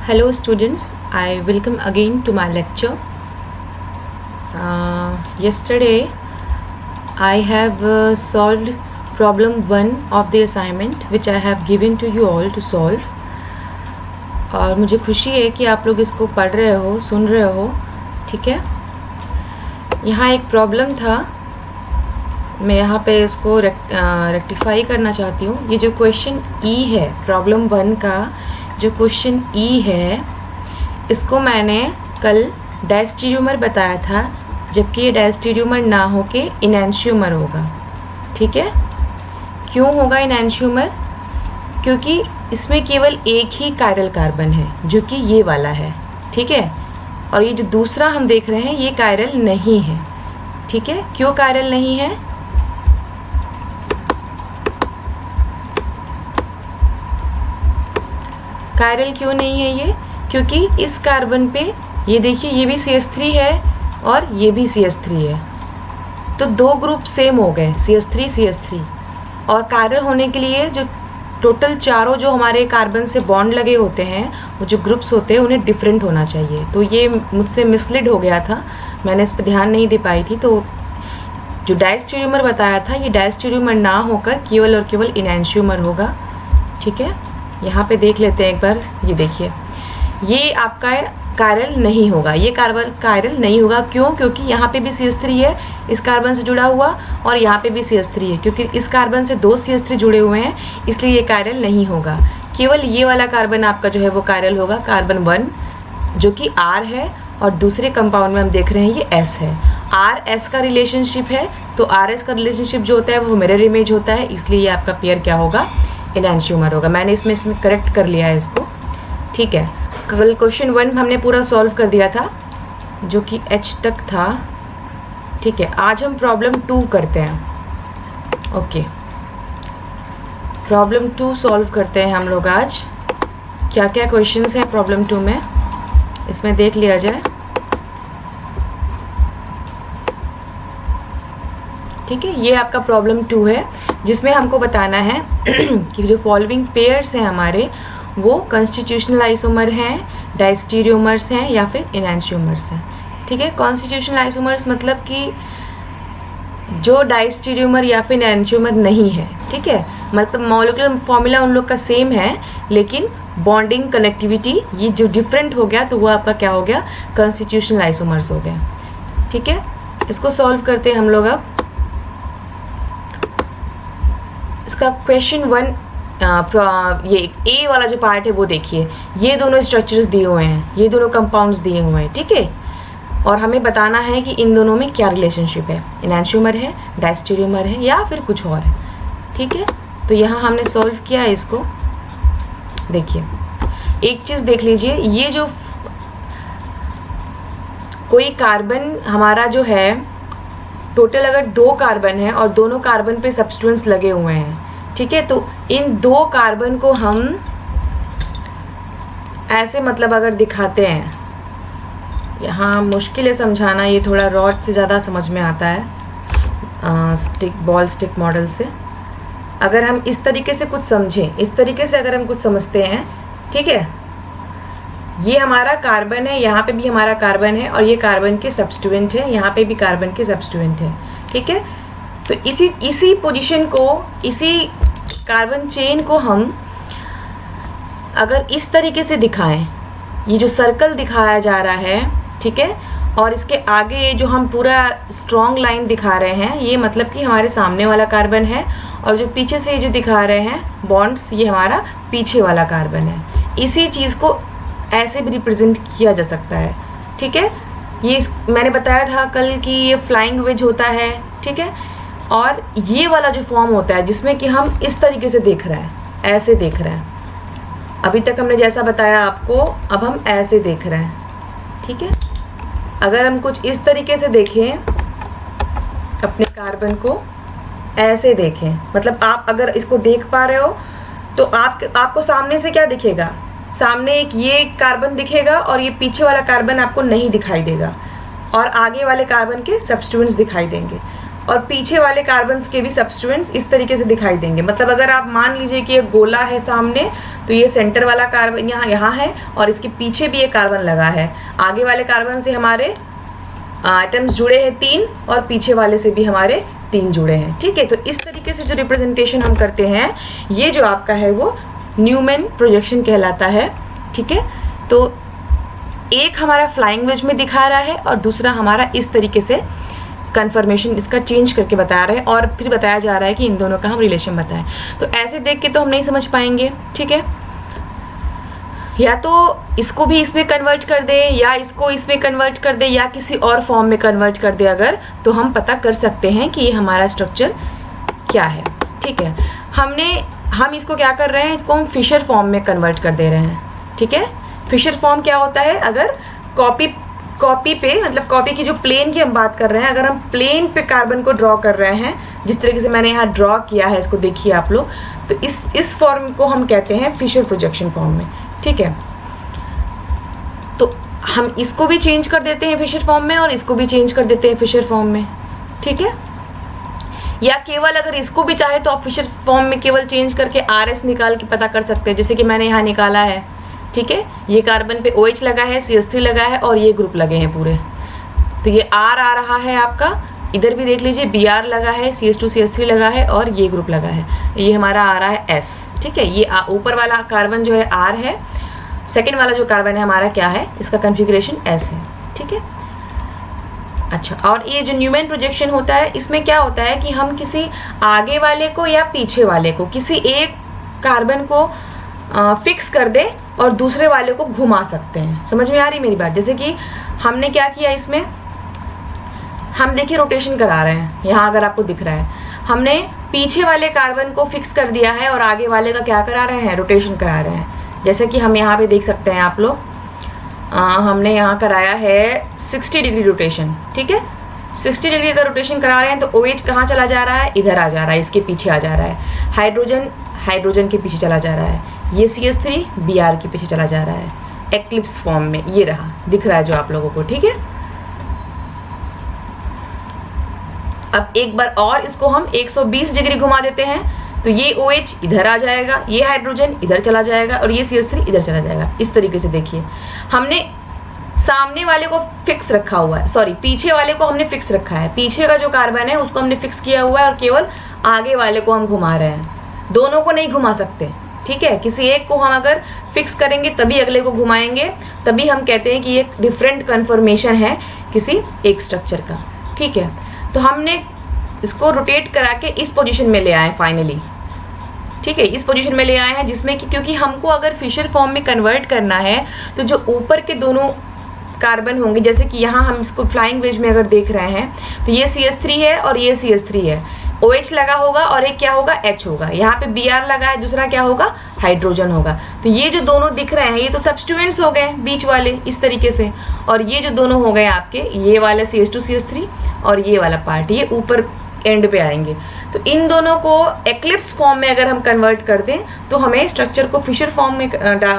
Hello students, I welcome again to my lecture. Yesterday I have solved problem 1 of the assignment which I have given to you all to solve. और मुझे खुशी है कि आप लोग इसको पढ़ रहे हो, सुन रहे हो, ठीक है। यहाँ एक प्रॉब्लम था, मैं यहाँ पे इसको रेक्टिफाई करना चाहती हूँ। ये जो क्वेश्चन ई है, प्रॉब्लम 1 का जो क्वेश्चन ई है, इसको मैंने कल डायस्टेरियोमर बताया था, जबकि ये डायस्टेरियोमर ना हो के इनैंशियोमर होगा, ठीक है। क्यों होगा इनैंशियोमर? क्योंकि इसमें केवल एक ही कायरल कार्बन है जो कि ये वाला है, ठीक है। और ये जो दूसरा हम देख रहे हैं ये कायरल नहीं है, ठीक है। क्यों कायरल नहीं है? कायरल क्यों नहीं है ये? क्योंकि इस कार्बन पे ये देखिए, ये भी CH3 है और ये भी CH3 है, तो दो ग्रुप सेम हो गए, CH3 और कायरल होने के लिए जो टोटल चारों जो हमारे कार्बन से बॉन्ड लगे होते हैं, वो जो ग्रुप्स होते हैं उन्हें डिफरेंट होना चाहिए। तो ये मुझसे मिसलीड हो गया था, मैंने इस पर ध्यान नहीं दे पाई थी। तो जो डायस्टेरियोमर बताया था, ये डायस्टेरियोमर ना होकर केवल और केवल इनैंशियोमर होगा, ठीक है। यहाँ पे देख लेते हैं एक बार, ये देखिए, ये आपका कायरल नहीं होगा, ये कार्बन कायरल नहीं होगा। क्यों? क्योंकि यहाँ पे भी CH3 है इस कार्बन से जुड़ा हुआ, और यहाँ पे भी CH3 है, क्योंकि इस कार्बन से दो CH3 जुड़े हुए हैं, इसलिए ये कायरल नहीं होगा। केवल ये वाला कार्बन आपका जो है वो कायरल होगा, कार्बन 1, जो कि R है, और दूसरे कंपाउंड में हम देख रहे हैं ये S है। R-S का रिलेशनशिप है, तो RS का रिलेशनशिप जो होता है वो मिरर इमेज होता है, इसलिए ये आपका पेयर क्या होगा? इनैंशियोमर होगा। मैंने इसमें करेक्ट कर लिया है इसको, ठीक है। कल क्वेश्चन 1 हमने पूरा सॉल्व कर दिया था, जो कि H तक था, ठीक है। आज हम प्रॉब्लम 2 करते हैं, ओके। प्रॉब्लम 2 सॉल्व करते हैं हम लोग आज। क्या क्या क्वेश्चंस हैं प्रॉब्लम 2 में, इसमें देख लिया जाए, ठीक है। ये आपका प्रॉब्लम 2 है, जिसमें हमको बताना है कि जो फॉलोइंग पेयर्स हैं हमारे, वो कॉन्स्टिट्यूशनल आइसोमर हैं, डायस्टेरियोमर्स हैं या फिर इनैंशियोमर्स हैं, ठीक है। कॉन्स्टिट्यूशनल आइसोमर्स मतलब कि जो डायस्टेरियोमर या फिर इनैंशियोमर नहीं है, ठीक है। मतलब मॉलिक्यूलर फॉर्मूला उन लोग का सेम है, लेकिन बॉन्डिंग कनेक्टिविटी ये जो डिफरेंट हो गया, तो वो आपका क्या हो गया? कॉन्स्टिट्यूशनल आइसोमर्स हो गया, ठीक है। इसको सॉल्व करते हैं हम लोग अब। इसका क्वेश्चन 1, ये ए वाला जो पार्ट है वो देखिए, ये दोनों स्ट्रक्चर्स दिए हुए हैं, ये दोनों कंपाउंड्स दिए हुए हैं, ठीक है। और हमें बताना है कि इन दोनों में क्या रिलेशनशिप है, इनैंशियोमर है, डायस्टेरियोमर है या फिर कुछ और है, ठीक है। तो यहाँ हमने सॉल्व किया है इसको। देखिए, एक चीज़ देख लीजिए, ये जो कोई कार्बन हमारा जो है, टोटल अगर 2 कार्बन है और दोनों कार्बन पे सब्स्टिट्यूएंट्स लगे हुए हैं, ठीक है, तो इन 2 कार्बन को हम ऐसे मतलब अगर दिखाते हैं, यहाँ मुश्किल है समझाना, ये थोड़ा रॉड से ज़्यादा समझ में आता है बॉल स्टिक मॉडल से। अगर हम इस तरीके से कुछ समझें, इस तरीके से अगर हम कुछ समझते हैं, ठीक है, ये हमारा कार्बन है, यहाँ पे भी हमारा कार्बन है, और ये कार्बन के सब्स्टिट्यूएंट है, यहाँ पे भी कार्बन के सब्स्टिट्यूएंट है, ठीक है। तो इसी पोजीशन को, इसी कार्बन चेन को हम अगर इस तरीके से दिखाएं, ये जो सर्कल दिखाया जा रहा है, ठीक है, और इसके आगे ये जो हम पूरा स्ट्रॉन्ग लाइन दिखा रहे हैं, ये मतलब कि हमारे सामने वाला कार्बन है, और जो पीछे से ये जो दिखा रहे हैं बॉन्ड्स, ये हमारा पीछे वाला कार्बन है। इसी चीज़ को ऐसे भी रिप्रेजेंट किया जा सकता है, ठीक है। ये मैंने बताया था कल कि ये फ्लाइंग वेज होता है, ठीक है। और ये वाला जो फॉर्म होता है जिसमें कि हम इस तरीके से देख रहे हैं, ऐसे देख रहे हैं, अभी तक हमने जैसा बताया आपको, अब हम ऐसे देख रहे हैं, ठीक है। अगर हम कुछ इस तरीके से देखें, अपने कार्बन को ऐसे देखें, मतलब आप अगर इसको देख पा रहे हो, तो आपको सामने से क्या दिखेगा? सामने एक ये कार्बन दिखेगा, और ये पीछे वाला कार्बन आपको नहीं दिखाई देगा, और आगे वाले कार्बन के सब्स्टिट्यूएंट्स दिखाई देंगे, और पीछे वाले कार्बन्स के भी सब्स्टिट्यूएंट्स इस तरीके से दिखाई देंगे। मतलब अगर आप मान लीजिए कि एक गोला है सामने, तो ये सेंटर वाला कार्बन यहाँ है और इसके पीछे भी एक कार्बन लगा है। आगे वाले कार्बन से हमारे एटम्स जुड़े हैं 3 और पीछे वाले से भी हमारे 3 जुड़े हैं। ठीक है, तो इस तरीके से जो रिप्रेजेंटेशन हम करते हैं ये जो आपका है वो न्यूमैन प्रोजेक्शन कहलाता है। ठीक है, तो एक हमारा फ्लाइंग वेज में दिखा रहा है और दूसरा हमारा इस तरीके से कन्फर्मेशन इसका चेंज करके बता रहे हैं और फिर बताया जा रहा है कि इन दोनों का हम रिलेशन बताएं। तो ऐसे देख के तो हम नहीं समझ पाएंगे। ठीक है, या तो इसको भी इसमें कन्वर्ट कर दे या इसको इसमें कन्वर्ट कर दे या किसी और फॉर्म में कन्वर्ट कर दे अगर, तो हम पता कर सकते हैं कि ये हमारा स्ट्रक्चर क्या है। ठीक है, हम इसको क्या कर रहे हैं, इसको हम फिशर फॉर्म में कन्वर्ट कर दे रहे हैं। ठीक है, फिशर फॉर्म क्या होता है, अगर कॉपी पे मतलब कॉपी की जो प्लेन की हम बात कर रहे हैं, अगर हम प्लेन पे कार्बन को ड्रॉ कर रहे हैं जिस तरीके से मैंने यहाँ ड्रॉ किया है, इसको देखिए आप लोग, तो इस फॉर्म को हम कहते हैं फिशर प्रोजेक्शन फॉर्म में। ठीक है, तो हम इसको भी चेंज कर देते हैं फिशर फॉर्म में और इसको भी चेंज कर देते हैं फिशर फॉर्म में। ठीक है, या केवल अगर इसको भी चाहे तो आप फिशर फॉर्म में केवल चेंज करके RS निकाल के पता कर सकते हैं, जैसे कि मैंने यहाँ निकाला है। ठीक है, ये कार्बन पे OH लगा है, CH3 लगा है और ये ग्रुप लगे हैं पूरे, तो ये R आ रहा है आपका। इधर भी देख लीजिए Br लगा है, CH2 CH3 लगा है और ये ग्रुप लगा है, ये हमारा आ रहा है S। ठीक है, ये ऊपर वाला कार्बन जो है R है, सेकेंड वाला जो कार्बन है हमारा क्या है, इसका कन्फिग्रेशन S है। ठीक है, अच्छा, और ये जो न्यूमैन प्रोजेक्शन होता है इसमें क्या होता है कि हम किसी आगे वाले को या पीछे वाले को, किसी एक कार्बन को फिक्स कर दें और दूसरे वाले को घुमा सकते हैं। समझ में आ रही मेरी बात? जैसे कि हमने क्या किया इसमें, हम देखिए रोटेशन करा रहे हैं, यहाँ अगर आपको दिख रहा है हमने पीछे वाले कार्बन को फिक्स कर दिया है और आगे वाले का क्या करा रहे हैं, रोटेशन करा रहे हैं। जैसे कि हम यहाँ पे देख सकते हैं आप लोग, हमने यहाँ कराया है 60 डिग्री रोटेशन। ठीक है, 60 डिग्री अगर रोटेशन करा रहे हैं तो OH कहाँ चला जा रहा है, इधर आ जा रहा है, इसके पीछे आ जा रहा है। हाइड्रोजन के पीछे चला जा रहा है, ये CH3 Br के पीछे चला जा रहा है एक्लिप्स फॉर्म में। ये रहा, दिख रहा है जो आप लोगों को। ठीक है, अब एक बार और इसको हम 120 डिग्री घुमा देते हैं तो ये OH इधर आ जाएगा, ये हाइड्रोजन इधर चला जाएगा और ये CH3 इधर चला जाएगा। इस तरीके से देखिए, हमने सामने वाले को फिक्स रखा हुआ है, सॉरी पीछे वाले को हमने फिक्स रखा है, पीछे का जो कार्बन है उसको हमने फिक्स किया हुआ है और केवल आगे वाले को हम घुमा रहे हैं, दोनों को नहीं घुमा सकते। ठीक है, किसी एक को हम अगर फिक्स करेंगे तभी अगले को घुमाएंगे, तभी हम कहते हैं कि एक डिफरेंट कन्फर्मेशन है किसी एक स्ट्रक्चर का। ठीक है, तो हमने इसको रोटेट करा के इस पोजीशन में ले आए फाइनली। ठीक है, इस पोजीशन में ले आए हैं जिसमें कि क्योंकि हमको अगर फिशर फॉर्म में कन्वर्ट करना है तो जो ऊपर के दोनों कार्बन होंगे, जैसे कि यहाँ हम इसको फ्लाइंग वेज में अगर देख रहे हैं तो ये CH3 है और ये CH3 है, OH लगा होगा और एक क्या होगा, H होगा। यहाँ पे Br लगा है, दूसरा क्या होगा, हाइड्रोजन होगा। तो ये जो दोनों दिख रहे हैं ये तो सब्स्टिट्यूएंट्स हो गए बीच वाले इस तरीके से, और ये जो दोनों हो गए आपके, ये वाला CH2 CH3 और ये वाला पार्ट ये ऊपर एंड पे आएंगे। तो इन दोनों को एक्लिप्स फॉर्म में अगर हम कन्वर्ट कर दें तो हमें स्ट्रक्चर को फिशर फॉर्म में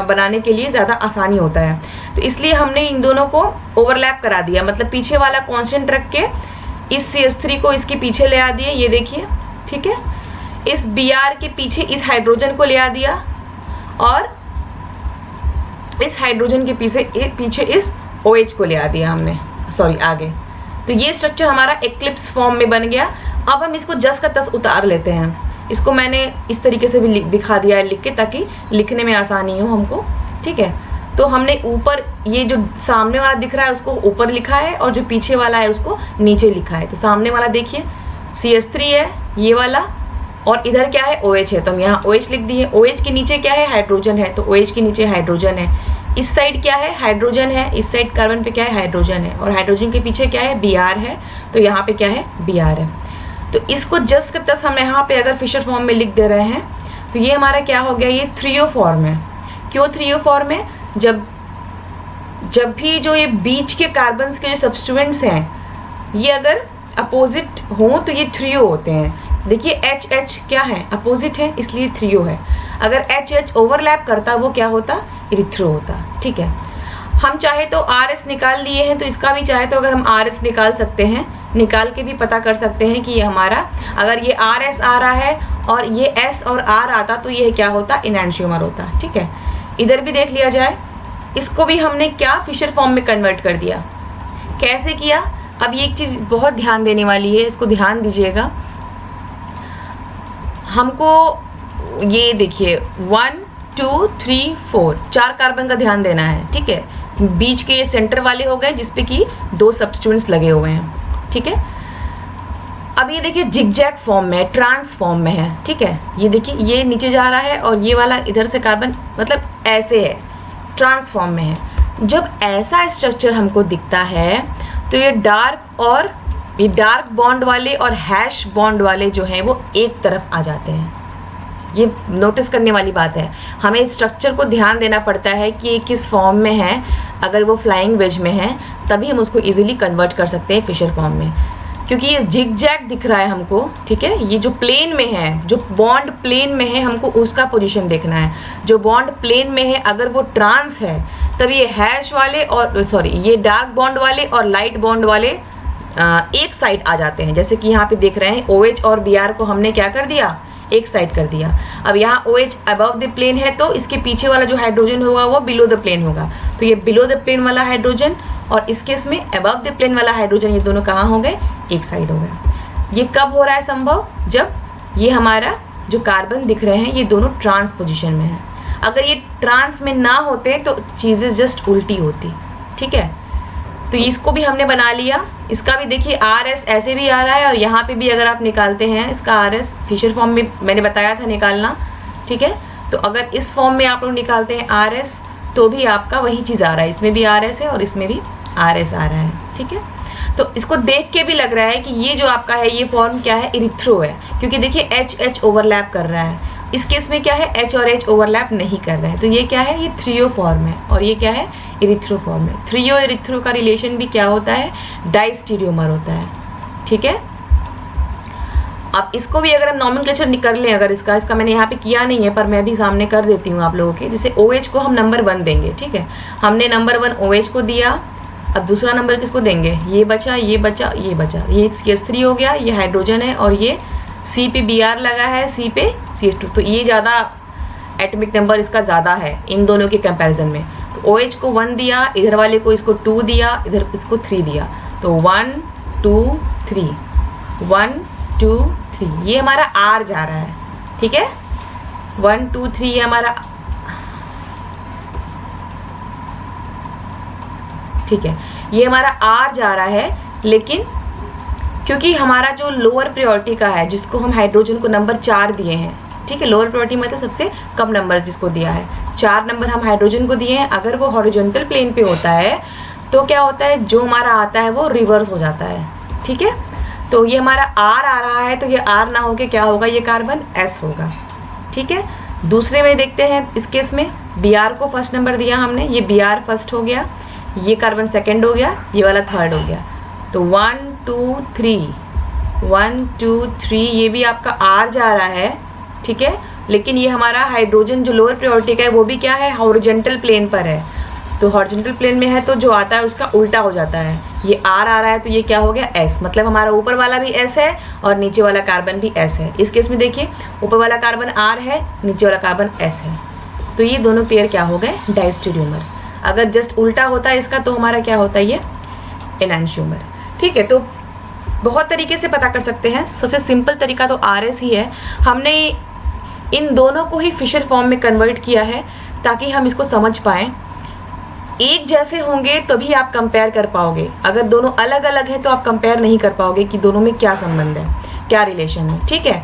बनाने के लिए ज़्यादा आसानी होता है। तो इसलिए हमने इन दोनों को ओवरलैप करा दिया, मतलब पीछे वाला कांस्टेंट रख के इस CH3 को इसके पीछे ले आ दिए, ये देखिए। ठीक है, इस Br के पीछे इस हाइड्रोजन को ले आ दिया और इस हाइड्रोजन के पीछे इस OH को ले आ दिया हमने, सॉरी आगे। तो ये स्ट्रक्चर हमारा एक्लिप्स फॉर्म में बन गया। अब हम इसको जस का तस उतार लेते हैं। इसको मैंने इस तरीके से भी दिखा दिया है लिख के, ताकि लिखने में आसानी हो हमको। ठीक है, तो हमने ऊपर ये जो सामने वाला दिख रहा है उसको ऊपर लिखा है और जो पीछे वाला है उसको नीचे लिखा है। तो सामने वाला देखिए CH3 है ये वाला, और इधर क्या है, OH है, तो हम यहाँ OH लिख दिए। OH के नीचे क्या है, हाइड्रोजन है, तो OH के नीचे हाइड्रोजन है। इस साइड क्या है, हाइड्रोजन है, इस साइड कार्बन पे क्या है, हाइड्रोजन है, और हाइड्रोजन के पीछे क्या है, Br है, तो यहाँ पे क्या है, Br है। तो इसको जस्ट का तस हम यहाँ पे अगर फिशर फॉर्म में लिख दे रहे हैं तो ये हमारा क्या हो गया, ये 3O फॉर्म है। क्यों 3O फॉर्म है, जब भी जो ये बीच के कार्बन्स के जो सब्स्टिट्यूएंट्स हैं ये अगर अपोजिट हों तो ये 3O होते हैं। देखिए HH क्या है, अपोजिट है, इसलिए 3O है। अगर HH ओवरलैप करता वो क्या होता, इरिथ्रो होता। ठीक है, हम चाहे तो RS निकाल लिए हैं, तो इसका भी चाहे तो अगर हम RS निकाल सकते हैं, निकाल के भी पता कर सकते हैं कि ये हमारा, अगर ये RS आ रहा है और ये एस और आर आता तो ये क्या होता, इनैंशियोमर होता। ठीक है, इधर भी देख लिया जाए, इसको भी हमने क्या फिशर फॉर्म में कन्वर्ट कर दिया। कैसे किया, अब ये एक चीज़ बहुत ध्यान देने वाली है, इसको ध्यान दीजिएगा। हमको ये देखिए 1 2 3 4 4 कार्बन का ध्यान देना है। ठीक है, बीच के ये सेंटर वाले हो गए जिसपे कि 2 सब्स्टिट्यूएंट्स लगे हुए हैं। ठीक है, अब ये देखिए जिगजैग फॉर्म में है, ट्रांस फॉर्म में है। ठीक है, ये देखिए ये नीचे जा रहा है और ये वाला इधर से कार्बन मतलब ऐसे है, ट्रांस फॉर्म में है। जब ऐसा स्ट्रक्चर हमको दिखता है तो ये डार्क बॉन्ड वाले और हैश बॉन्ड वाले जो हैं वो एक तरफ आ जाते हैं। ये नोटिस करने वाली बात है, हमें स्ट्रक्चर को ध्यान देना पड़ता है कि ये किस फॉर्म में है। अगर वो फ्लाइंग वेज में है तभी हम उसको इजीली कन्वर्ट कर सकते हैं फिशर फॉर्म में, क्योंकि ये जिगजैग दिख रहा है हमको। ठीक है, ये जो प्लेन में है, जो बॉन्ड प्लेन में है, हमको उसका पोजीशन देखना है। जो बॉन्ड प्लेन में है अगर वो ट्रांस है तब ये हैश वाले और ये डार्क बॉन्ड वाले और लाइट बॉन्ड वाले एक साइड आ जाते हैं। जैसे कि यहाँ पे देख रहे हैं OH और Br को हमने क्या कर दिया, एक साइड कर दिया। अब यहाँ OH अबव द प्लेन है तो इसके पीछे वाला जो हाइड्रोजन होगा वो बिलो द प्लेन होगा, तो ये बिलो द प्लेन वाला हाइड्रोजन और इस केस में अबव द प्लेन वाला हाइड्रोजन, ये दोनों कहाँ हो गए, एक साइड हो गया। ये कब हो रहा है संभव, जब ये हमारा जो कार्बन दिख रहे हैं ये दोनों ट्रांस पोजीशन में है। अगर ये ट्रांस में ना होते तो चीज़ें जस्ट उल्टी होती। ठीक है, तो इसको भी हमने बना लिया। इसका भी देखिए RS ऐसे भी आ रहा है और यहाँ पे भी अगर आप निकालते हैं इसका RS फिशर फॉर्म में मैंने बताया था निकालना। ठीक है, तो अगर इस फॉर्म में आप लोग निकालते हैं RS तो भी आपका वही चीज़ आ रहा है, इसमें भी RS है और इसमें भी RS आ रहा है। ठीक है, तो इसको देख के भी लग रहा है कि ये जो आपका है ये फॉर्म क्या है, इरिथ्रो है, क्योंकि देखिए H ओवरलैप कर रहा है। इस केस में क्या है, H और H ओवरलैप नहीं कर रहा है, तो ये क्या है, ये थ्रियो फॉर्म है और ये क्या है, इरिथ्रो फॉर्म है। थ्रियो इरिथ्रो का रिलेशन भी क्या होता है, डाइस्टीरियोमर होता है। ठीक है, अब इसको भी अगर हम नॉमेनक्लेचर कर लें, अगर इसका मैंने यहाँ पे किया नहीं है पर मैं भी सामने कर देती हूँ आप लोगों के। जैसे OH को हम नंबर 1 देंगे। ठीक है, हमने नंबर 1 OH को दिया, अब दूसरा नंबर किसको देंगे, ये बचा, ये बचा, ये बचा, ये CH3 हो गया, ये हाइड्रोजन है और ये C पे Br लगा है, C पे CH2, तो ये ज़्यादा एटॉमिक नंबर इसका ज़्यादा है इन दोनों के कंपैरिजन में। तो OH को 1 दिया, इधर वाले को इसको 2 दिया, इधर इसको 3 दिया, तो 1 2 3 1 2 3, ये हमारा R जा रहा है। ठीक है, 1 2 3 ये हमारा, ठीक है, ये हमारा R जा रहा है। लेकिन क्योंकि हमारा जो लोअर प्रायोरिटी का है, जिसको हम हाइड्रोजन को नंबर 4 दिए हैं, ठीक है, लोअर प्रायोरिटी मतलब सबसे कम नंबर जिसको दिया है, 4 नंबर हम हाइड्रोजन को दिए हैं। अगर वो हॉरिजॉन्टल प्लेन पे होता है तो क्या होता है, जो हमारा आता है वो रिवर्स हो जाता है। ठीक है, तो ये हमारा R आ रहा है, तो ये R ना होके क्या होगा, ये कार्बन S होगा। ठीक है, दूसरे में देखते हैं, इस केस में Br को फर्स्ट नंबर दिया हमने, ये Br फर्स्ट हो गया, ये कार्बन सेकेंड हो गया, ये वाला थर्ड हो गया, तो 1 2 3 1 2 3, ये भी आपका R जा रहा है। ठीक है, लेकिन ये हमारा हाइड्रोजन जो लोअर प्रायोरिटी का है वो भी क्या है, हॉरिजॉन्टल प्लेन पर है, तो हॉरिजॉन्टल प्लेन में है तो जो आता है उसका उल्टा हो जाता है। ये R आ रहा है तो ये क्या हो गया, S, मतलब हमारा ऊपर वाला भी S है और नीचे वाला कार्बन भी S है। इस केस में देखिए ऊपर वाला कार्बन R है, नीचे वाला कार्बन S है, तो ये दोनों पेयर क्या हो गए, डाइस्टीरियोमर। अगर जस्ट उल्टा होता है इसका तो हमारा क्या होता है, ये एनांशियोमर। ठीक है, तो बहुत तरीके से पता कर सकते हैं। सबसे सिंपल तरीका तो RS ही है। हमने इन दोनों को ही फिशर फॉर्म में कन्वर्ट किया है ताकि हम इसको समझ पाएँ। एक जैसे होंगे तभी आप कंपेयर कर पाओगे, अगर दोनों अलग अलग है तो आप कंपेयर नहीं कर पाओगे कि दोनों में क्या संबंध है, क्या रिलेशन है। ठीक है,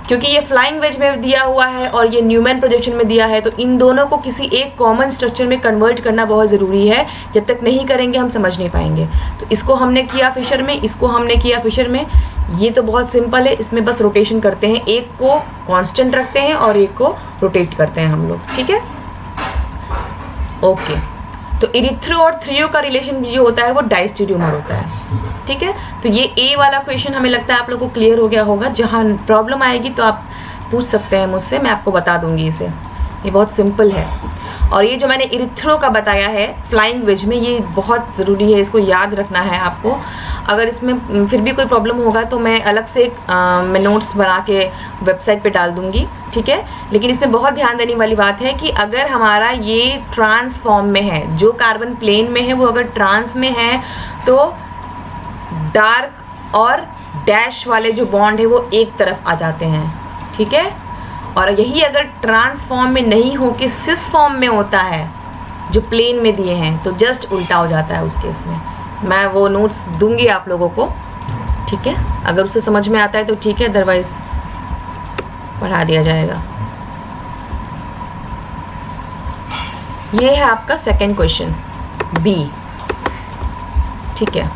क्योंकि ये फ्लाइंग वेज में दिया हुआ है और ये न्यूमैन प्रोजेक्शन में दिया है, तो इन दोनों को किसी एक कॉमन स्ट्रक्चर में कन्वर्ट करना बहुत ज़रूरी है। जब तक नहीं करेंगे हम समझ नहीं पाएंगे। तो इसको हमने किया फिशर में, इसको हमने किया फिशर में। ये तो बहुत सिंपल है, इसमें बस रोटेशन करते हैं, एक को कांस्टेंट रखते हैं और एक को रोटेट करते हैं हम लोग। ठीक है, ओके। तो इरिथ्रो और थ्रियो का रिलेशन जो होता है वो डाइस्टीरियोमर होता है। ठीक है, तो ये ए वाला क्वेश्चन हमें लगता है आप लोगों को क्लियर हो गया होगा। जहाँ प्रॉब्लम आएगी तो आप पूछ सकते हैं मुझसे, मैं आपको बता दूंगी इसे। ये बहुत सिंपल है। और ये जो मैंने इरिथ्रो का बताया है फ्लाइंग वेज में, ये बहुत ज़रूरी है, इसको याद रखना है आपको। अगर इसमें फिर भी कोई प्रॉब्लम होगा तो मैं अलग से मैं नोट्स बना के वेबसाइट पे डाल दूँगी, ठीक है। लेकिन इसमें बहुत ध्यान देने वाली बात है कि अगर हमारा ये ट्रांस फॉर्म में है, जो कार्बन प्लेन में है वो अगर ट्रांस में है तो डार्क और डैश वाले जो बॉन्ड है वो एक तरफ आ जाते हैं, ठीक है। और यही अगर ट्रांस फॉर्म में नहीं हो के सिस फॉर्म में होता है जो प्लेन में दिए हैं तो जस्ट उल्टा हो जाता है उस केस में। मैं वो नोट्स दूंगी आप लोगों को, ठीक है। अगर उसे समझ में आता है तो ठीक है, अदरवाइज पढ़ा दिया जाएगा। ये है आपका सेकंड क्वेश्चन बी, ठीक है।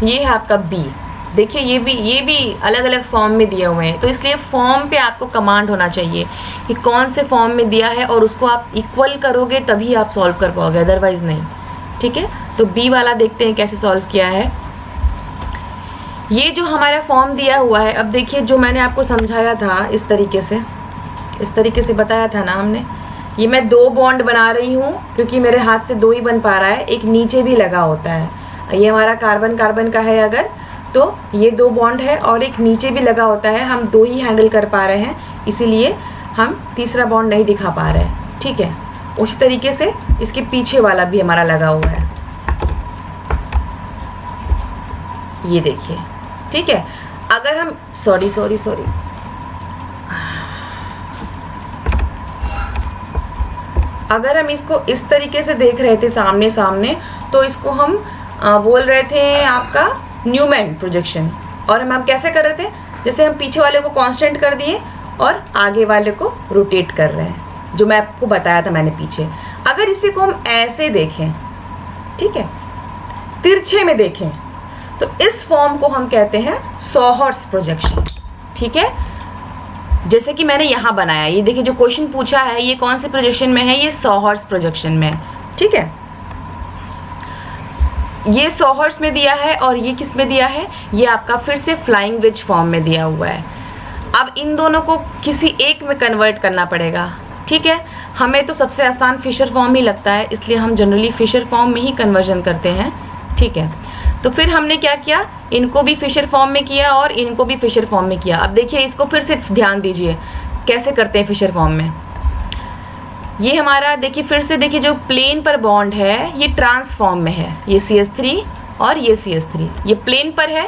ये है आपका बी। देखिए ये भी अलग अलग फॉर्म में दिए हुए हैं, तो इसलिए फॉर्म पे आपको कमांड होना चाहिए कि कौन से फॉर्म में दिया है और उसको आप इक्वल करोगे तभी आप सॉल्व कर पाओगे, अदरवाइज नहीं, ठीक है। तो बी वाला देखते हैं कैसे सॉल्व किया है। ये जो हमारा फॉर्म दिया हुआ है, अब देखिए जो मैंने आपको समझाया था इस तरीके से बताया था ना हमने, ये मैं 2 बॉन्ड बना रही हूँ क्योंकि मेरे हाथ से 2 ही बन पा रहा है, एक नीचे भी लगा होता है। ये हमारा कार्बन कार्बन का है अगर, तो ये 2 बॉन्ड है और एक नीचे भी लगा होता है, हम 2 ही हैंडल कर पा रहे हैं, इसीलिए हम तीसरा बॉन्ड नहीं दिखा पा रहे हैं, ठीक है। उसी तरीके से इसके पीछे वाला भी हमारा लगा हुआ है, ये देखिए, ठीक है। अगर हम सॉरी अगर हम इसको इस तरीके से देख रहे थे सामने सामने, तो इसको हम बोल रहे थे आपका न्यूमैन प्रोजेक्शन। और हम कैसे कर रहे थे, जैसे हम पीछे वाले को कांस्टेंट कर दिए और आगे वाले को रोटेट कर रहे हैं, जो मैं आपको बताया था मैंने पीछे। अगर इसी को हम ऐसे देखें, ठीक है, तिरछे में देखें, तो इस फॉर्म को हम कहते हैं सॉहर्स प्रोजेक्शन, ठीक है। जैसे कि मैंने यहाँ बनाया, ये देखिए जो क्वेश्चन पूछा है ये कौन से प्रोजेक्शन में है, ये सॉहर्स प्रोजेक्शन में, ठीक है। ये सॉहर्स में दिया है और ये किस में दिया है, ये आपका फिर से फ्लाइंग वेज फॉर्म में दिया हुआ है। अब इन दोनों को किसी एक में कन्वर्ट करना पड़ेगा, ठीक है। हमें तो सबसे आसान फिशर फॉर्म ही लगता है, इसलिए हम जनरली फिशर फॉर्म में ही कन्वर्जन करते हैं, ठीक है। तो फिर हमने क्या किया, इनको भी फिशर फॉर्म में किया और इनको भी फिशर फॉर्म में किया। अब देखिए इसको फिर से ध्यान दीजिए कैसे करते हैं फिशर फॉर्म में। ये हमारा देखिए फिर से देखिए जो प्लेन पर बॉन्ड है ये ट्रांसफॉर्म में है, ये CH3 और ये CH3, ये प्लेन पर है,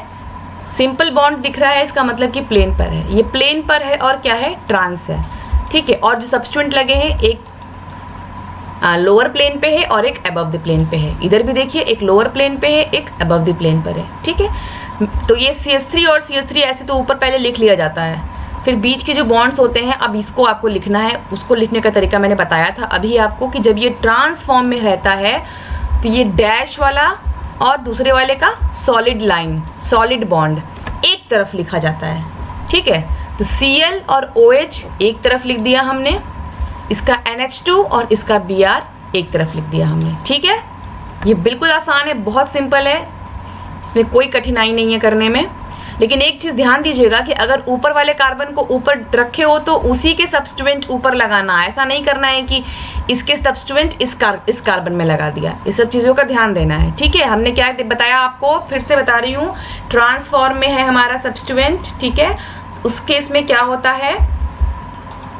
सिंपल बॉन्ड दिख रहा है, इसका मतलब कि प्लेन पर है, ये प्लेन पर है और क्या है, ट्रांस है, ठीक है। और जो सब्स्टिट्यूएंट लगे हैं, एक लोअर प्लेन पे है और एक अबव द प्लेन पे है। इधर भी देखिए एक लोअर प्लेन पे है, एक अबव द प्लेन पर है, ठीक है। तो ये CH3 और CH3 ऐसे तो ऊपर पहले लिख लिया जाता है, फिर बीच के जो बॉन्ड्स होते हैं, अब इसको आपको लिखना है, उसको लिखने का तरीका मैंने बताया था अभी आपको कि जब ये ट्रांसफॉर्म में रहता है तो ये डैश वाला और दूसरे वाले का सॉलिड लाइन, सॉलिड बॉन्ड एक तरफ लिखा जाता है, ठीक है। तो Cl और OH एक तरफ लिख दिया हमने, इसका NH2 और इसका Br एक तरफ लिख दिया हमने, ठीक है। ये बिल्कुल आसान है, बहुत सिंपल है, इसमें कोई कठिनाई नहीं है करने में। लेकिन एक चीज़ ध्यान दीजिएगा कि अगर ऊपर वाले कार्बन को ऊपर रखे हो तो उसी के सब्स्टिट्यूएंट ऊपर लगाना है, ऐसा नहीं करना है कि इसके सब्स्टिट्यूएंट इस कार्बन में लगा दिया। इस सब चीज़ों का ध्यान देना है, ठीक है। हमने क्या बताया आपको, फिर से बता रही हूँ, ट्रांसफॉर्म में है हमारा सब्स्टिट्यूएंट, ठीक है। उस केस में क्या होता है,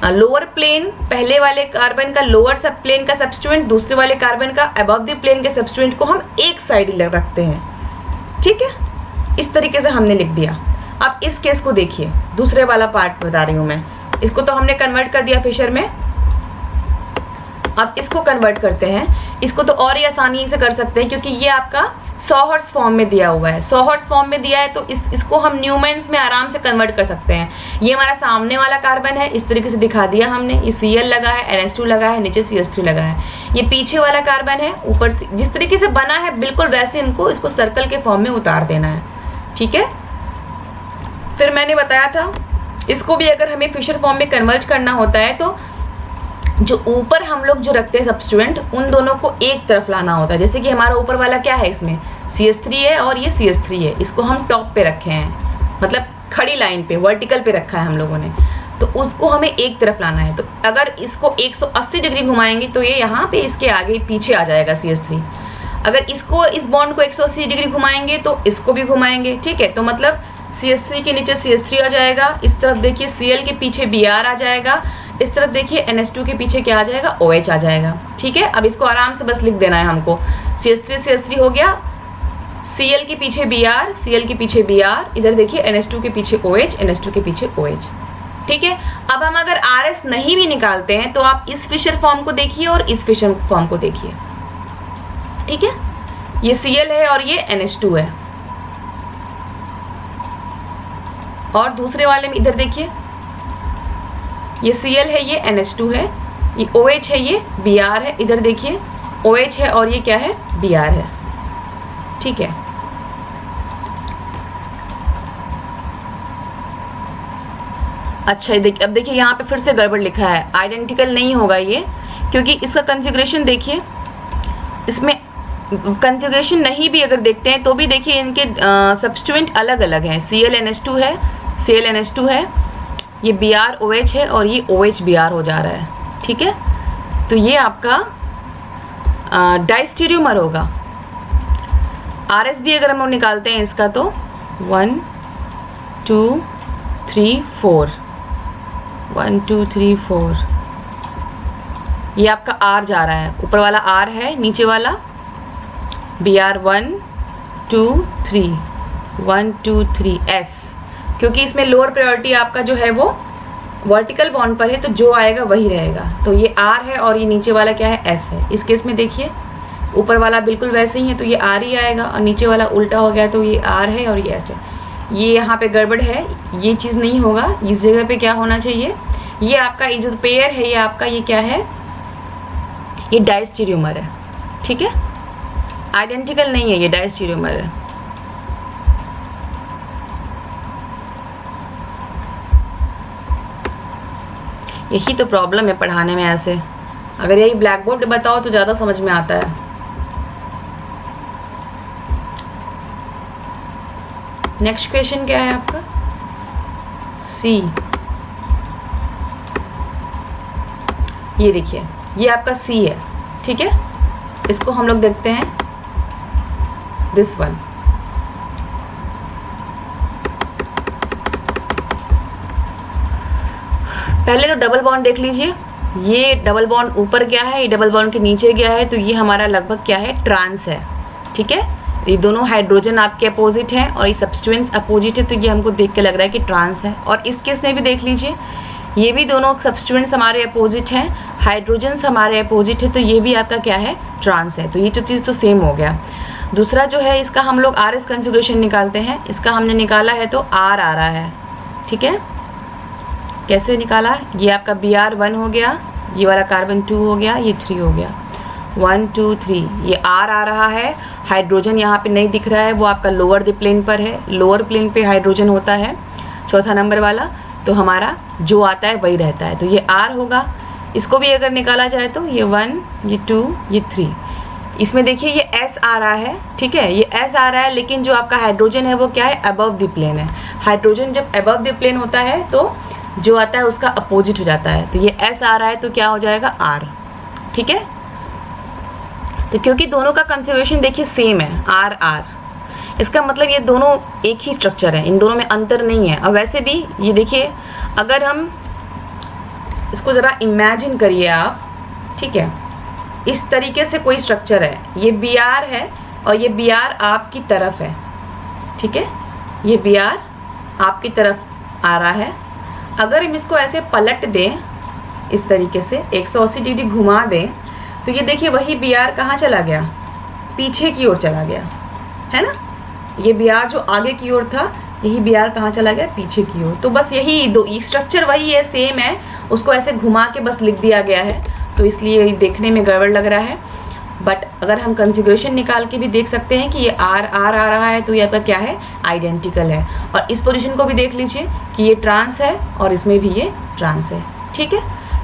लोअर प्लेन पहले वाले कार्बन का लोअर सब प्लेन का सब्स्टिट्यूएंट, दूसरे वाले कार्बन का अबव द प्लेन के सब्स्टिट्यूएंट को हम एक साइड रखते हैं, ठीक है। इस तरीके से हमने लिख दिया। अब इस केस को देखिए, दूसरे वाला पार्ट बता रही हूँ मैं, इसको तो हमने कन्वर्ट कर दिया फिशर में, अब इसको कन्वर्ट करते हैं। इसको तो और ही आसानी से कर सकते हैं क्योंकि ये आपका सॉहर्स फॉर्म में दिया हुआ है, सॉहर्स फॉर्म में दिया है तो इसको हम न्यूमेंस में आराम से कन्वर्ट कर सकते हैं। ये हमारा सामने वाला कार्बन है, इस तरीके से दिखा दिया हमने, ये Cl लगा है, NH2 लगा है, नीचे CH3 लगा है। ये पीछे वाला कार्बन है, ऊपर जिस तरीके से बना है बिल्कुल वैसे इनको इसको सर्कल के फॉर्म में उतार देना है, ठीक है। फिर मैंने बताया था इसको भी अगर हमें फिशर फॉर्म में कन्वर्ट करना होता है तो जो ऊपर हम लोग जो रखते हैं सब्स्टिट्यूएंट, उन दोनों को एक तरफ लाना होता है। जैसे कि हमारा ऊपर वाला क्या है, इसमें CH3 है और ये CH3 है, इसको हम टॉप पे रखे हैं, मतलब खड़ी लाइन पे, वर्टिकल पे रखा है हम लोगों ने। तो उसको हमें एक तरफ लाना है। तो अगर इसको 180 डिग्री घुमाएंगे तो ये यहाँ पे इसके आगे पीछे आ जाएगा CH3। अगर इसको, इस बॉन्ड को 180 डिग्री घुमाएंगे तो इसको भी घुमाएंगे, ठीक है। तो मतलब CH3 के नीचे CH3 आ जाएगा, इस तरफ देखिए Cl के पीछे Br आ जाएगा, इस तरफ देखिए NH2 के पीछे क्या आ जाएगा, OH आ जाएगा, ठीक है। अब इसको आराम से बस लिख देना है हमको। CH3 हो गया, Cl के पीछे Br, Cl के पीछे Br, इधर देखिए NH2 के पीछे OH, NH2 के पीछे OH, ठीक है। अब हम अगर RS नहीं भी निकालते हैं तो आप इस फिशर फॉर्म को देखिए और इस फिशर फॉर्म को देखिए, ठीक है। ये Cl है और ये NH2 है। और दूसरे वाले में इधर देखिए, ये Cl है, ये NH2 है, ये OH है, ये Br है, इधर देखिए OH है और ये क्या है, Br है, ठीक है। अच्छा अब देखिए यहाँ पे फिर से गड़बड़ लिखा है, आइडेंटिकल नहीं होगा ये, क्योंकि इसका कॉन्फ़िगरेशन देखिए, इसमें कॉन्फ़िगरेशन नहीं भी अगर देखते हैं तो भी देखिए इनके सब्स्टिट्यूएंट अलग अलग हैं। ClNH2 है, ClNH2 है, ये BrOH है और ये OH-Br हो जा रहा है, ठीक है। तो ये आपका डाइस्टीरियोमर होगा। RS भी अगर हम निकालते हैं इसका तो 1 2 3 4, 1 2 3 4, ये आपका R जा रहा है, ऊपर वाला R है, नीचे वाला Br 1 2 3, 1 2 3 S, क्योंकि इसमें लोअर प्रायोरिटी आपका जो है वो वर्टिकल बॉन्ड पर है तो जो आएगा वही रहेगा। तो ये R है और ये नीचे वाला क्या है, S है। इस केस में देखिए ऊपर वाला बिल्कुल वैसे ही है तो ये R ही आएगा, और नीचे वाला उल्टा हो गया तो ये R है और ये S है। ये यहाँ पे गड़बड़ है, ये चीज़ नहीं होगा, इस जगह पे क्या होना चाहिए, ये आपका ये जो पेयर है ये आपका ये क्या है, ये डाइस्टीरियोमर है, ठीक है। आइडेंटिकल नहीं है, ये डाइस्टीरियोमर है। यही तो प्रॉब्लम है पढ़ाने में ऐसे, अगर यही ब्लैक बोर्ड बताओ तो ज़्यादा समझ में आता है। नेक्स्ट क्वेश्चन क्या है आपका, C। ये देखिए ये आपका C है, ठीक है। इसको हम लोग देखते हैं दिस वन। पहले तो डबल बॉन्ड देख लीजिए, ये डबल बॉन्ड ऊपर गया है, ये डबल बॉन्ड के नीचे गया है, तो ये हमारा लगभग क्या है, ट्रांस है, ठीक है। ये दोनों हाइड्रोजन आपके अपोजिट हैं और ये सब्स्टिट्यूएंट्स अपोजिट है, तो ये हमको देख के लग रहा है कि ट्रांस है। और इस केस में भी देख लीजिए, ये भी दोनों सब्स्टिट्यूएंट्स हमारे अपोजिट हैं, हाइड्रोजन्स हमारे अपोजिट है, तो ये भी आपका क्या है, ट्रांस है। तो ये जो चीज़ तो सेम हो गया। दूसरा जो है इसका हम लोग RS कन्फिग्रेशन निकालते हैं, इसका हमने निकाला है तो R आ रहा है, ठीक है। कैसे निकाला, ये आपका Br1 हो गया, ये वाला कार्बन 2 हो गया, ये 3 हो गया, 1 2 3, ये R आ रहा है। हाइड्रोजन यहाँ पे नहीं दिख रहा है, वो आपका लोअर द प्लेन पर है, लोअर प्लेन पे हाइड्रोजन होता है, चौथा नंबर वाला, तो हमारा जो आता है वही रहता है, तो ये R होगा। इसको भी अगर निकाला जाए तो ये 1, ये 2, ये 3, इसमें देखिए ये S आ रहा है, ठीक है, ये S आ रहा है, लेकिन जो आपका हाइड्रोजन है वो क्या है, अबव द प्लेन है। हाइड्रोजन जब अबव द प्लेन होता है तो जो आता है उसका अपोजिट हो जाता है, तो ये S आ रहा है तो क्या हो जाएगा, R, ठीक है। तो क्योंकि दोनों का कॉन्फ़िगरेशन देखिए सेम है, R R, इसका मतलब ये दोनों एक ही स्ट्रक्चर है, इन दोनों में अंतर नहीं है। और वैसे भी ये देखिए, अगर हम इसको ज़रा इमेजिन करिए आप, ठीक है, इस तरीके से कोई स्ट्रक्चर है, ये Br है और ये Br आपकी तरफ है, ठीक है, ये Br आपकी तरफ आ रहा है। अगर हम इसको ऐसे पलट दें, इस तरीके से 180 डिग्री घुमा दें, तो ये देखिए वही Br कहाँ चला गया, पीछे की ओर चला गया, है ना। ये Br जो आगे की ओर था, यही Br कहाँ चला गया, पीछे की ओर। तो बस यही दो, स्ट्रक्चर वही है, सेम है, उसको ऐसे घुमा के बस लिख दिया गया है, तो इसलिए देखने में गड़बड़ लग रहा है। बट अगर हम कॉन्फ़िगरेशन निकाल के भी देख सकते हैं कि ये R R आ रहा है, तो ये आपका क्या है, आइडेंटिकल है। और इस पोजीशन को भी देख लीजिए कि ये ट्रांस है और इसमें भी ये ट्रांस है, ठीक है।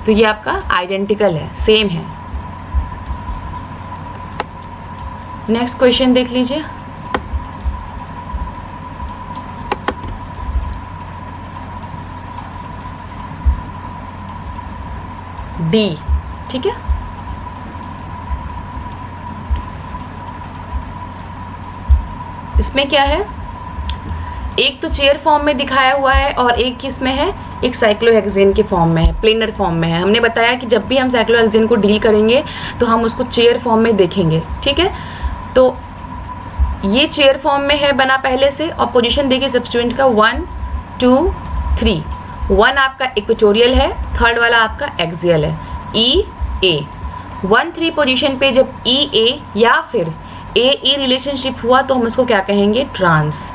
तो ये आपका आइडेंटिकल है, सेम है। नेक्स्ट क्वेश्चन देख लीजिए। डी। ठीक है, इसमें क्या है, एक तो चेयर फॉर्म में दिखाया हुआ है और एक किस में है, एक साइक्लोहेक्सेन के फॉर्म में है, प्लेनर फॉर्म में है। हमने बताया कि जब भी हम साइक्लोहेक्सेन को डील करेंगे तो हम उसको चेयर फॉर्म में देखेंगे। ठीक है, तो ये चेयर फॉर्म में है बना पहले से, और पोजीशन देखिए सब्स्टिट्यूएंट का 1 2 3। 1 आपका इक्वेटोरियल है, थर्ड वाला आपका एक्सियल है, ई ए। 1 3 पोजीशन पे जब ई ए या फिर ए ई रिलेशनशिप हुआ तो हम उसको क्या कहेंगे, ट्रांस।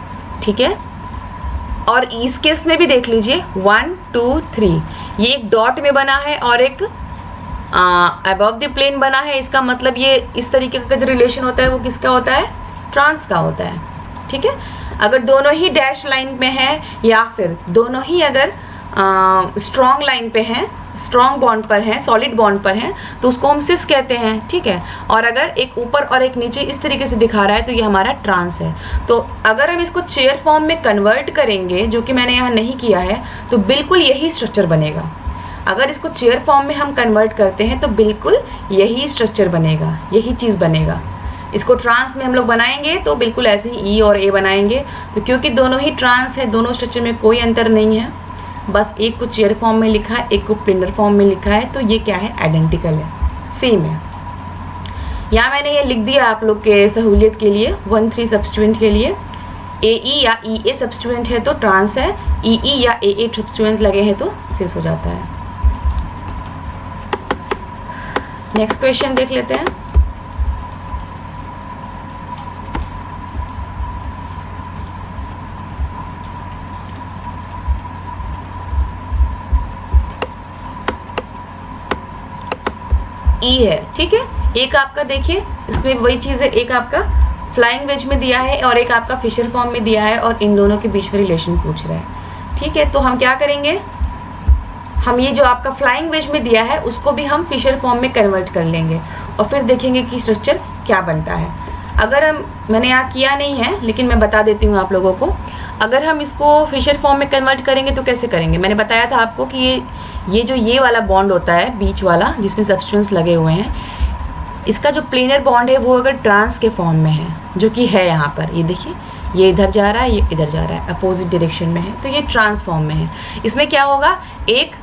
ठीक है, और इस केस में भी देख लीजिए 1 2 3, ये एक डॉट में बना है और एक अबव द प्लेन बना है। इसका मतलब ये इस तरीके का जो रिलेशन होता है वो किसका होता है, ट्रांस का होता है। ठीक है, अगर दोनों ही डैश लाइन में है या फिर दोनों ही अगर स्ट्रॉन्ग लाइन पे हैं, स्ट्रॉन्ग बॉन्ड पर हैं, सॉलिड बॉन्ड पर हैं, तो उसको हम सिस कहते हैं। ठीक है, और अगर एक ऊपर और एक नीचे इस तरीके से दिखा रहा है तो ये हमारा ट्रांस है। तो अगर हम इसको चेयर फॉर्म में कन्वर्ट करेंगे, जो कि मैंने यहाँ नहीं किया है, तो बिल्कुल यही स्ट्रक्चर बनेगा। अगर इसको चेयर फॉर्म में हम कन्वर्ट करते हैं तो बिल्कुल यही स्ट्रक्चर बनेगा, यही चीज़ बनेगा। इसको ट्रांस में हम लोग बनाएंगे तो बिल्कुल ऐसे ही ई और ए बनाएंगे। तो क्योंकि दोनों ही ट्रांस है, दोनों स्ट्रक्चर में कोई अंतर नहीं है, बस एक को चेयर फॉर्म में लिखा है, एक को प्लेनर फॉर्म में लिखा है, तो ये क्या है, आइडेंटिकल है, सेम है। यहाँ मैंने ये लिख दिया आप लोग के सहूलियत के लिए, 1 3 सब्स्टिट्यूएंट के लिए। ए ई या ई ए सब्स्टिट्यूएंट है तो ट्रांस है, ई ई या ए ए सब्स्टिट्यूएंट लगे हैं तो सिस हो जाता है। नेक्स्ट क्वेश्चन देख लेते हैं। ई है, ठीक है, एक आपका देखिए इसमें वही चीज़ है, एक आपका फ्लाइंग वेज में दिया है और एक आपका फिशर फॉर्म में दिया है, और इन दोनों के बीच में रिलेशन पूछ रहा है। ठीक है, तो हम क्या करेंगे, हम ये जो आपका फ्लाइंग वेज में दिया है उसको भी हम फिशर फॉर्म में कन्वर्ट कर लेंगे और फिर देखेंगे कि स्ट्रक्चर क्या बनता है। अगर हम, मैंने यहाँ किया नहीं है लेकिन मैं बता देती हूँ आप लोगों को, अगर हम इसको फिशर फॉर्म में कन्वर्ट करेंगे तो कैसे करेंगे। मैंने बताया था आपको कि ये जो ये वाला बॉन्ड होता है बीच वाला जिसमें सब्स्टिट्यूएंट्स लगे हुए हैं, इसका जो प्लेनर बॉन्ड है वो अगर ट्रांस के फॉर्म में है, जो कि है यहाँ पर, ये देखिए ये इधर जा रहा है, ये इधर जा रहा है, अपोजिट डायरेक्शन में है, तो ये ट्रांस फॉर्म में है। इसमें क्या होगा, एक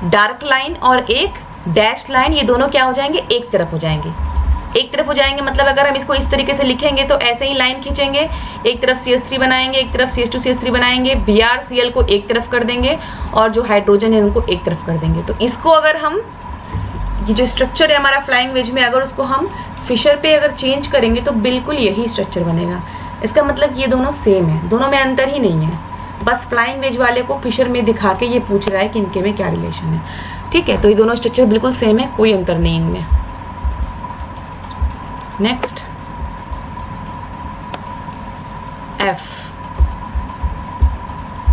डार्क लाइन और एक डैश लाइन, ये दोनों क्या हो जाएंगे, एक तरफ हो जाएंगे। एक तरफ हो जाएंगे मतलब अगर हम इसको इस तरीके से लिखेंगे तो ऐसे ही लाइन खींचेंगे, एक तरफ CH3 बनाएंगे, एक तरफ CH2 CH3 बनाएंगे, BrCl को एक तरफ कर देंगे और जो हाइड्रोजन है उनको एक तरफ कर देंगे। तो इसको अगर हम, ये जो स्ट्रक्चर है हमारा फ्लाइंग वेज में, अगर उसको हम फिशर पे अगर चेंज करेंगे तो बिल्कुल यही स्ट्रक्चर बनेगा। इसका मतलब ये दोनों सेम है, दोनों में अंतर ही नहीं है, बस फ्लाइंग वेज वाले को फिशर में दिखा के ये पूछ रहा है कि इनके में क्या रिलेशन है। ठीक है, तो ये दोनों स्ट्रक्चर बिल्कुल सेम है, कोई अंतर नहीं इनमें। Next F।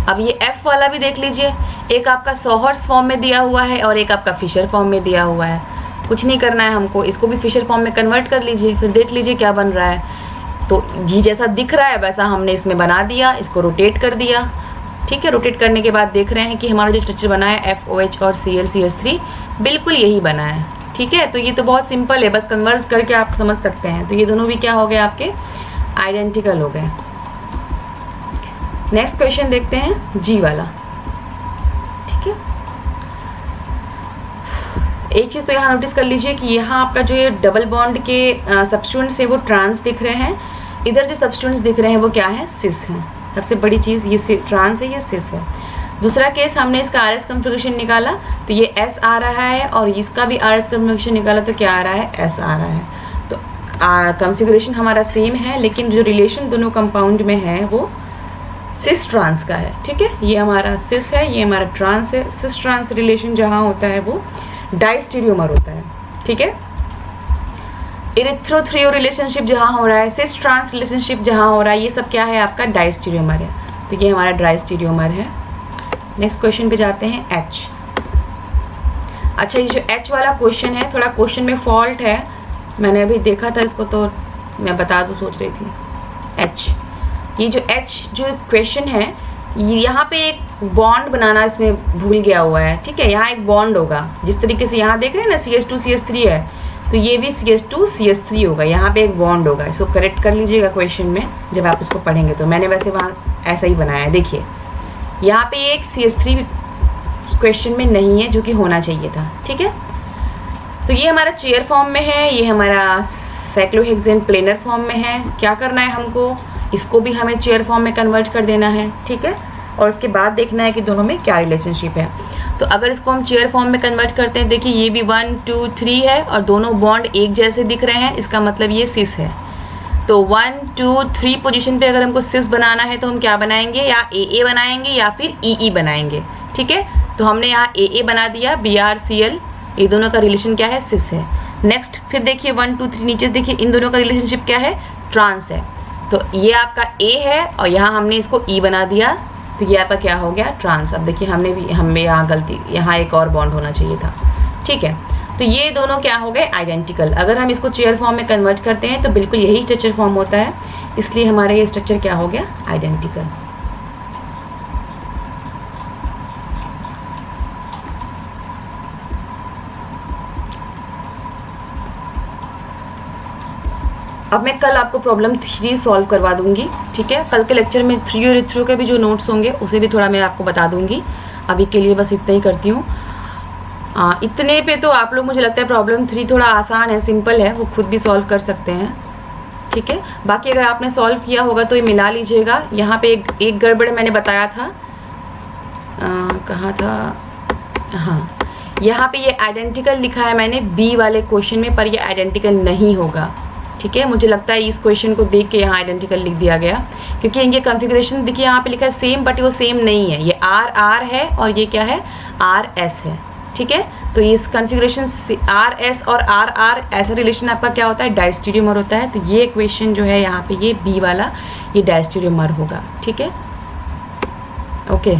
अब ये F वाला भी देख लीजिए, एक आपका सॉहर्स फॉर्म में दिया हुआ है और एक आपका फिशर फॉर्म में दिया हुआ है। कुछ नहीं करना है हमको, इसको भी फिशर फॉर्म में कन्वर्ट कर लीजिए, फिर देख लीजिए क्या बन रहा है। तो जी जैसा दिख रहा है वैसा हमने इसमें बना दिया, इसको रोटेट कर दिया। ठीक है, रोटेट करने के बाद देख रहे हैं कि हमारा जो स्ट्रक्चर बना है FOH और ClCH3 बिल्कुल यही बना है। ठीक है, तो ये तो बहुत सिंपल है, बस कन्वर्ट करके आप समझ सकते हैं। तो ये दोनों भी क्या हो गए, आपके आइडेंटिकल हो गए। नेक्स्ट क्वेश्चन देखते हैं, जी वाला। ठीक है, एक चीज़ तो यहाँ नोटिस कर लीजिए कि यहाँ आपका जो ये डबल बॉन्ड के सब्स्टिट्यूएंट्स है वो ट्रांस दिख रहे हैं, इधर जो सब्स्टिट्यूएंट्स दिख रहे हैं वो क्या है, सिस हैं। सबसे बड़ी चीज़ ये ट्रांस है, ये सिस है। दूसरा केस हमने इसका RS कन्फिगरेशन निकाला तो ये S आ रहा है, और इसका भी RS कन्फिगरेशन निकाला तो क्या आ रहा है, S आ रहा है। तो कन्फिगरेशन हमारा सेम है, लेकिन जो रिलेशन दोनों कंपाउंड में है वो सिस ट्रांस का है। ठीक है, ये हमारा सिस है, ये हमारा ट्रांस है। सिस ट्रांस रिलेशन जहाँ होता है वो डाइस्टीरियोमर होता है। ठीक है, इरिथ्रोथ्रियो रिलेशनशिप जहाँ हो रहा है, सिस ट्रांस रिलेशनशिप जहाँ हो रहा है, ये सब क्या है, आपका डाइस्टीरियोमर है। तो ये हमारा डाइस्टीरियोमर है। नेक्स्ट क्वेश्चन पे जाते हैं, H। अच्छा, ये जो H वाला क्वेश्चन है, थोड़ा क्वेश्चन में फॉल्ट है, मैंने अभी देखा था इसको तो मैं बता दूँ सोच रही थी। H, ये जो H जो क्वेश्चन है, यहाँ पे एक बॉन्ड बनाना इसमें भूल गया हुआ है, ठीक है। यहाँ एक बॉन्ड होगा, जिस तरीके से यहाँ देख रहे हैं ना CH2 CH3 है, तो ये भी CH2 CH3 होगा, यहाँ पे एक बॉन्ड होगा। इसको करेक्ट कर लीजिएगा क्वेश्चन में जब आप इसको पढ़ेंगे। तो मैंने वैसे वहाँ ऐसा ही बनाया है, देखिए यहाँ पे एक CH3 क्वेश्चन में नहीं है, जो कि होना चाहिए था, ठीक है। तो ये हमारा चेयर फॉर्म में है, ये हमारा साइक्लोहेक्सेन प्लेनर फॉर्म में है। क्या करना है हमको, इसको भी हमें चेयर फॉर्म में कन्वर्ट कर देना है, ठीक है। और उसके बाद देखना है कि दोनों में क्या रिलेशनशिप है। तो अगर इसको हम चेयर फॉर्म में कन्वर्ट करते हैं, देखिए ये भी 1 2 3 है और दोनों बॉन्ड एक जैसे दिख रहे हैं, इसका मतलब ये सिस है। तो 1 2 3 पोजीशन पे अगर हमको सिस बनाना है तो हम क्या बनाएंगे, या AA बनाएंगे या फिर EE बनाएंगे, ठीक है। तो हमने यहाँ AA बना दिया, BrCl, ये दोनों का रिलेशन क्या है, सिस है। नेक्स्ट फिर देखिए 1 2 3 नीचे देखिए इन दोनों का रिलेशनशिप क्या है, ट्रांस है। तो ये आपका A है और यहाँ हमने इसको E बना दिया, तो ये आपका क्या हो गया, ट्रांस। अब देखिए हमें यहाँ गलती, यहाँ एक और बॉन्ड होना चाहिए था, ठीक है। तो ये दोनों क्या हो गए, आइडेंटिकल। अगर हम इसको चेयर फॉर्म में कन्वर्ट करते हैं तो बिल्कुल यही स्ट्रक्चर फॉर्म होता है, इसलिए हमारा ये स्ट्रक्चर क्या हो गया, आइडेंटिकल। अब मैं कल आपको प्रॉब्लम 3 सॉल्व करवा दूंगी, ठीक है। कल के लेक्चर में 3 और 3 के भी जो नोट्स होंगे उसे भी थोड़ा मैं आपको बता दूंगी। अभी के लिए बस इतना ही करती हूँ। इतने पे तो आप लोग, मुझे लगता है प्रॉब्लम 3 थोड़ा आसान है, सिंपल है, वो खुद भी सॉल्व कर सकते हैं, ठीक है। बाकी अगर आपने सॉल्व किया होगा तो ये मिला लीजिएगा। यहाँ पे एक गड़बड़ मैंने बताया था, कहाँ था, हाँ यहाँ पे ये आइडेंटिकल लिखा है मैंने B वाले क्वेश्चन में, पर ये आइडेंटिकल नहीं होगा, ठीक है। मुझे लगता है इस क्वेश्चन को देख के यहाँ आइडेंटिकल लिख दिया गया, क्योंकि इनके कॉन्फ़िगरेशन देखिए यहाँ पे लिखा है सेम, बट वो सेम नहीं है। ये R है और ये क्या है, RS है, ठीक है। तो इस कॉन्फ़िगरेशन RS और RR ऐसा रिलेशन आपका क्या होता है, डायस्टीरियोमर होता है। तो ये इक्वेशन जो है यहाँ पे ये B वाला, ये डायस्टीरियोमर होगा, ठीक है, ओके।